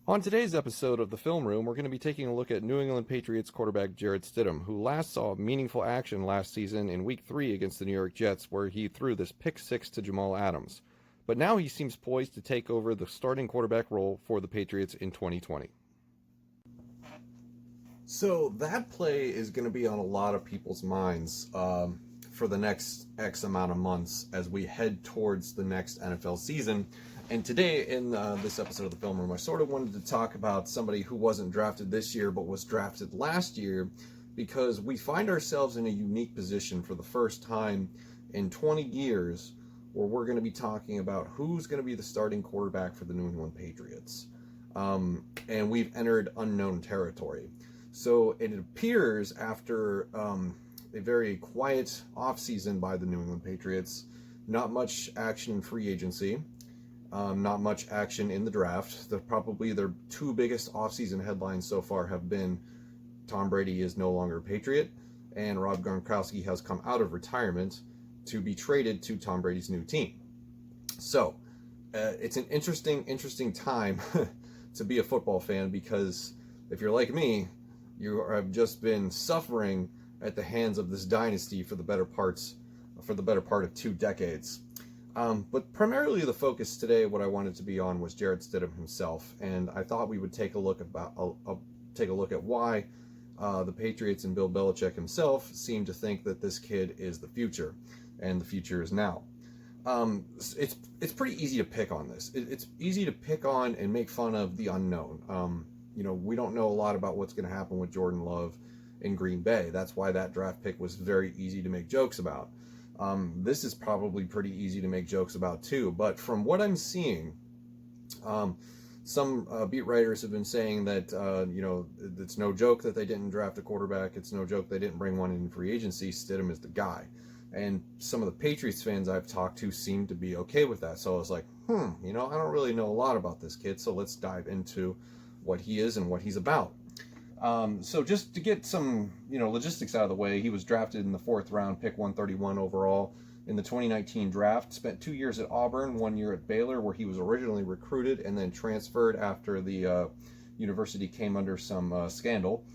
On today's episode of the Film Room, we're going to be taking a look at New England Patriots quarterback Jarrett Stidham, who last saw meaningful action last season in Week 3 against the New York Jets, where he threw this pick six to Jamal Adams. But now he seems poised to take over the starting quarterback role for the Patriots in 2020. So that play is going to be on a lot of people's minds for the next X amount of months as we head towards the next NFL season. And today in this episode of the Film Room, I sort of wanted to talk about somebody who wasn't drafted this year but was drafted last year, because we find ourselves in a unique position for the first time in 20 years where we're going to be talking about who's going to be the starting quarterback for the New England Patriots. And we've entered unknown territory. So it appears after a very quiet offseason by the New England Patriots, not much action in free agency, not much action in the draft. Probably their two biggest offseason headlines so far have been Tom Brady is no longer a Patriot, and Rob Gronkowski has come out of retirement to be traded to Tom Brady's new team. So it's an interesting time to be a football fan, because if you're like me, you have just been suffering at the hands of this dynasty for the better part of 2 decades. But primarily the focus today, what I wanted to be on, was Jarrett Stidham himself, and I thought we would take a look at why the Patriots and Bill Belichick himself seem to think that this kid is the future, and the future is now. It's pretty easy to pick on this. It's easy to pick on and make fun of the unknown. We don't know a lot about what's going to happen with Jordan Love in Green Bay. That's why that draft pick was very easy to make jokes about. This is probably pretty easy to make jokes about too, but from what I'm seeing, some beat writers have been saying that, it's no joke that they didn't draft a quarterback. It's no joke they didn't bring one in free agency. Stidham is the guy. And some of the Patriots fans I've talked to seem to be okay with that. So I was like, I don't really know a lot about this kid, so let's dive into what he is and what he's about. So just to get some, logistics out of the way, he was drafted in the 4th round, pick 131 overall in the 2019 draft. Spent 2 years at Auburn, 1 year at Baylor, where he was originally recruited and then transferred after the university came under some scandal.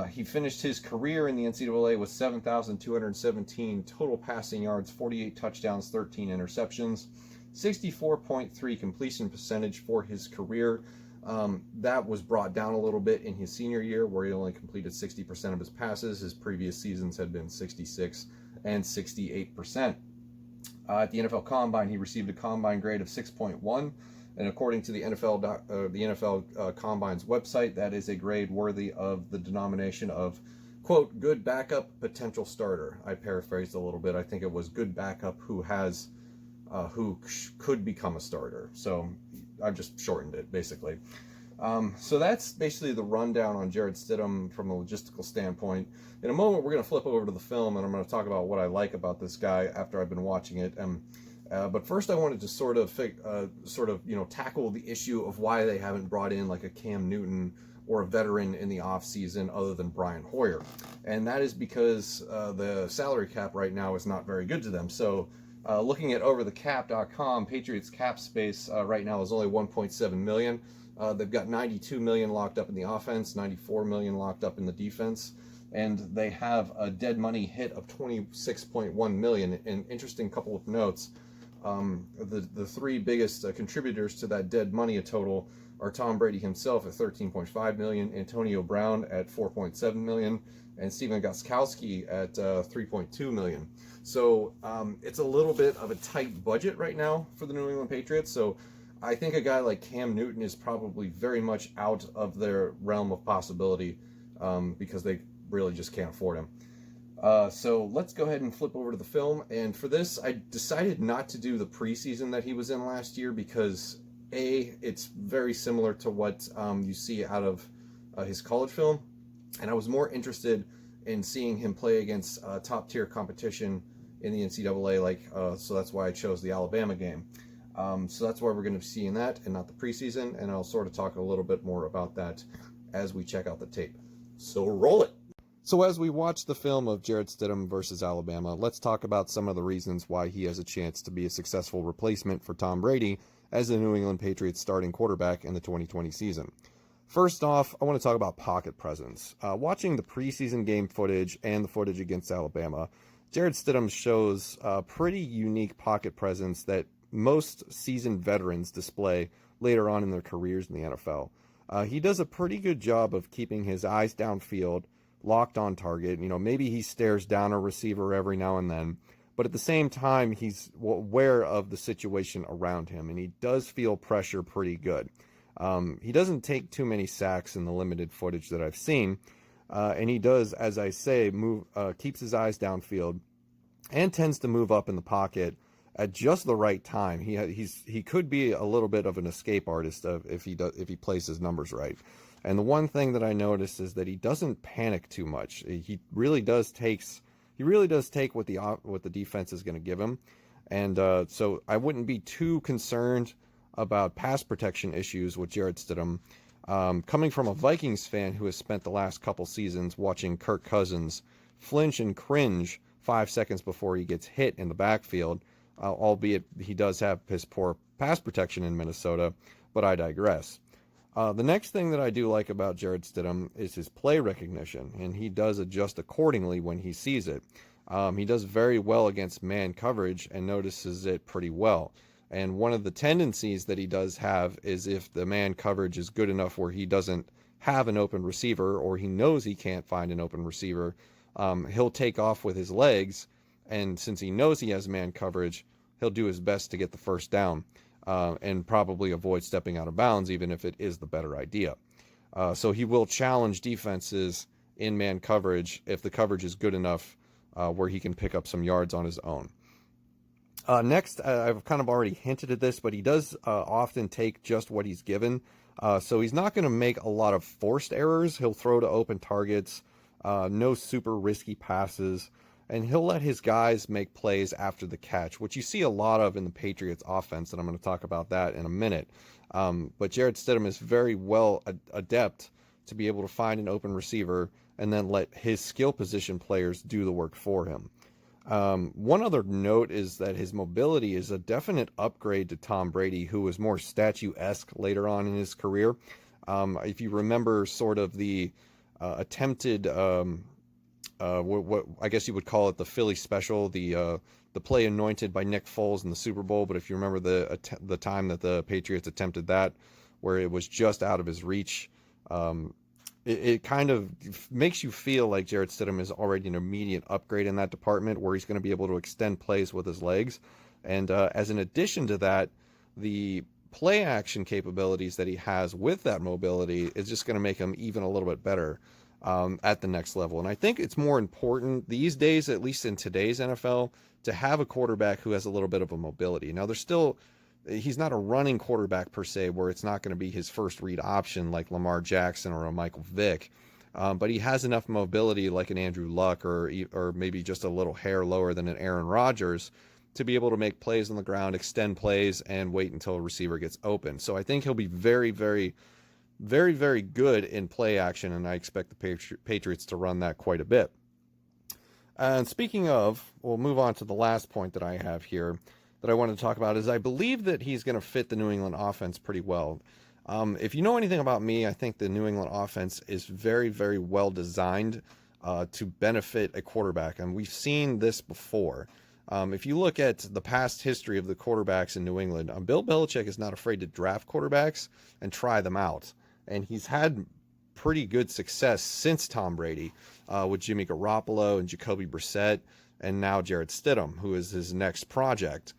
He finished his career in the NCAA with 7,217 total passing yards, 48 touchdowns, 13 interceptions, 64.3 completion percentage for his career. That was brought down a little bit in his senior year, where he only completed 60% of his passes. His previous seasons had been 66 and 68%. At the NFL Combine, he received a combine grade of 6.1, and according to the NFL Combine's website, that is a grade worthy of the denomination of, quote, good backup, potential starter. I paraphrased a little bit. I think it was good backup who could become a starter. So I've just shortened it, basically. So that's basically the rundown on Jarrett Stidham from a logistical standpoint. In a moment, we're going to flip over to the film, and I'm going to talk about what I like about this guy after I've been watching it. But first, I wanted to sort of tackle the issue of why they haven't brought in like a Cam Newton or a veteran in the offseason other than Brian Hoyer. And that is because the salary cap right now is not very good to them. So looking at overthecap.com, Patriots cap space right now is only $1.7 million. They've got $92 million locked up in the offense, $94 million locked up in the defense, and they have a dead money hit of $26.1 million. An interesting couple of notes. The 3 biggest contributors to that dead money total are Tom Brady himself at $13.5 million, Antonio Brown at $4.7 million, and Stephen Gostkowski at $3.2 million. So it's a little bit of a tight budget right now for the New England Patriots. So I think a guy like Cam Newton is probably very much out of their realm of possibility because they really just can't afford him. So let's go ahead and flip over to the film. And for this, I decided not to do the preseason that he was in last year because, it's very similar to what you see out of his college film. And I was more interested in seeing him play against top-tier competition in the NCAA, so that's why I chose the Alabama game. So that's why we're going to be seeing that and not the preseason, and I'll sort of talk a little bit more about that as we check out the tape. So roll it! So as we watch the film of Jarrett Stidham versus Alabama, let's talk about some of the reasons why he has a chance to be a successful replacement for Tom Brady as the New England Patriots starting quarterback in the 2020 season. First off, I want to talk about pocket presence. Watching the preseason game footage and the footage against Alabama, Jarrett Stidham shows a pretty unique pocket presence that most seasoned veterans display later on in their careers in the NFL. He does a pretty good job of keeping his eyes downfield, locked on target. Maybe he stares down a receiver every now and then, but at the same time, he's aware of the situation around him, and he does feel pressure pretty good. He doesn't take too many sacks in the limited footage that I've seen, and he does, as I say, keeps his eyes downfield, and tends to move up in the pocket at just the right time. He could be a little bit of an escape artist if he plays his numbers right. And the one thing that I noticed is that he doesn't panic too much. He really does take what the defense is going to give him, and so I wouldn't be too concerned about pass protection issues with Jarrett Stidham. Coming from a Vikings fan who has spent the last couple seasons watching Kirk Cousins flinch and cringe 5 seconds before he gets hit in the backfield, albeit he does have his poor pass protection in Minnesota, but I digress. The next thing that I do like about Jarrett Stidham is his play recognition, and he does adjust accordingly when he sees it. He does very well against man coverage and notices it pretty well. And one of the tendencies that he does have is if the man coverage is good enough where he doesn't have an open receiver, or he knows he can't find an open receiver, he'll take off with his legs, and since he knows he has man coverage, he'll do his best to get the first down, and probably avoid stepping out of bounds, even if it is the better idea. So he will challenge defenses in man coverage if the coverage is good enough where he can pick up some yards on his own. Next, I've kind of already hinted at this, but he does often take just what he's given. So he's not going to make a lot of forced errors. He'll throw to open targets, no super risky passes, and he'll let his guys make plays after the catch, which you see a lot of in the Patriots offense, and I'm going to talk about that in a minute. But Jarrett Stidham is very well adept to be able to find an open receiver and then let his skill position players do the work for him. One other note is that his mobility is a definite upgrade to Tom Brady, who was more statuesque later on in his career. If you remember sort of the attempted, what I guess you would call it, the Philly special, the play anointed by Nick Foles in the Super Bowl. But if you remember the time that the Patriots attempted that, where it was just out of his reach, it kind of makes you feel like Jarrett Stidham is already an immediate upgrade in that department, where he's going to be able to extend plays with his legs. And as an addition to that, the play action capabilities that he has with that mobility is just going to make him even a little bit better at the next level. And I think it's more important these days, at least in today's NFL, to have a quarterback who has a little bit of a mobility. Now, he's not a running quarterback per se, where it's not going to be his first read option like Lamar Jackson or a Michael Vick. But he has enough mobility like an Andrew Luck or maybe just a little hair lower than an Aaron Rodgers to be able to make plays on the ground, extend plays, and wait until a receiver gets open. So I think he'll be very, very, very, very good in play action, and I expect the Patriots to run that quite a bit. And speaking of, we'll move on to the last point that I have here that I wanted to talk about, is I believe that he's going to fit the New England offense pretty well. If you know anything about me, I think the New England offense is very, very well designed to benefit a quarterback. And we've seen this before. If you look at the past history of the quarterbacks in New England, Bill Belichick is not afraid to draft quarterbacks and try them out. And he's had pretty good success since Tom Brady with Jimmy Garoppolo and Jacoby Brissett, and now Jarrett Stidham, who is his next project.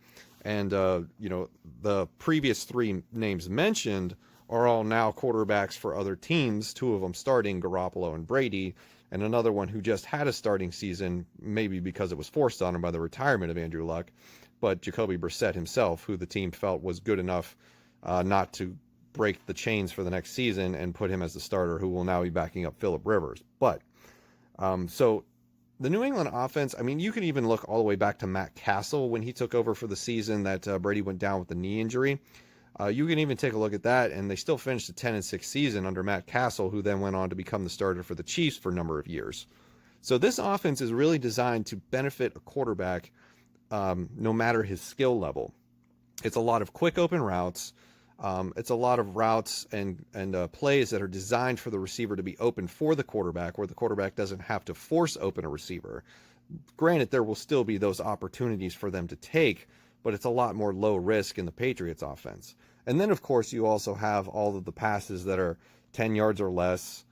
And, the previous three names mentioned are all now quarterbacks for other teams, two of them starting, Garoppolo and Brady, and another one who just had a starting season, maybe because it was forced on him by the retirement of Andrew Luck, but Jacoby Brissett himself, who the team felt was good enough not to break the chains for the next season and put him as the starter, who will now be backing up Phillip Rivers. But, so the New England offense, I mean, you can even look all the way back to Matt Castle when he took over for the season that Brady went down with the knee injury. You can even take a look at that, and they still finished a 10-6 season under Matt Castle, who then went on to become the starter for the Chiefs for a number of years. So this offense is really designed to benefit a quarterback no matter his skill level. It's a lot of quick open routes. It's a lot of routes and plays that are designed for the receiver to be open for the quarterback, where the quarterback doesn't have to force open a receiver. Granted, there will still be those opportunities for them to take, but it's a lot more low risk in the Patriots offense. And then, of course, you also have all of the passes that are 10 yards or less,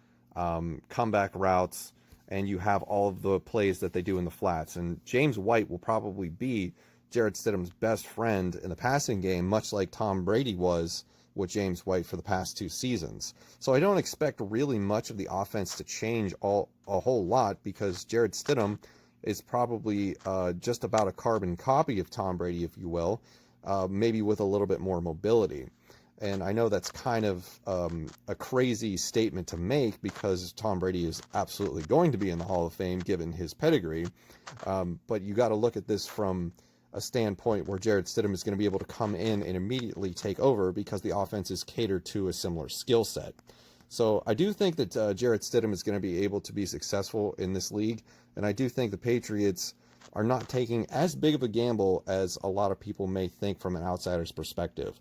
comeback routes, and you have all of the plays that they do in the flats. And James White will probably be Jarrett Stidham's best friend in the passing game, much like Tom Brady was with James White for the past 2 seasons. So I don't expect really much of the offense to change a whole lot, because Jarrett Stidham is probably just about a carbon copy of Tom Brady, if you will, maybe with a little bit more mobility. And I know that's kind of a crazy statement to make, because Tom Brady is absolutely going to be in the Hall of Fame given his pedigree. But you got to look at this from a standpoint where Jarrett Stidham is going to be able to come in and immediately take over, because the offense is catered to a similar skill set. So I do think that Jarrett Stidham is going to be able to be successful in this league, and I do think the Patriots are not taking as big of a gamble as a lot of people may think from an outsider's perspective.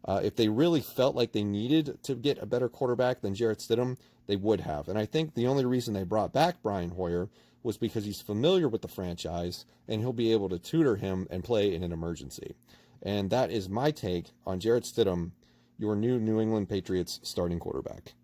If they really felt like they needed to get a better quarterback than Jarrett Stidham, they would have. And I think the only reason they brought back Brian Hoyer was because he's familiar with the franchise, and he'll be able to tutor him and play in an emergency. And that is my take on Jarrett Stidham, your new New England Patriots starting quarterback.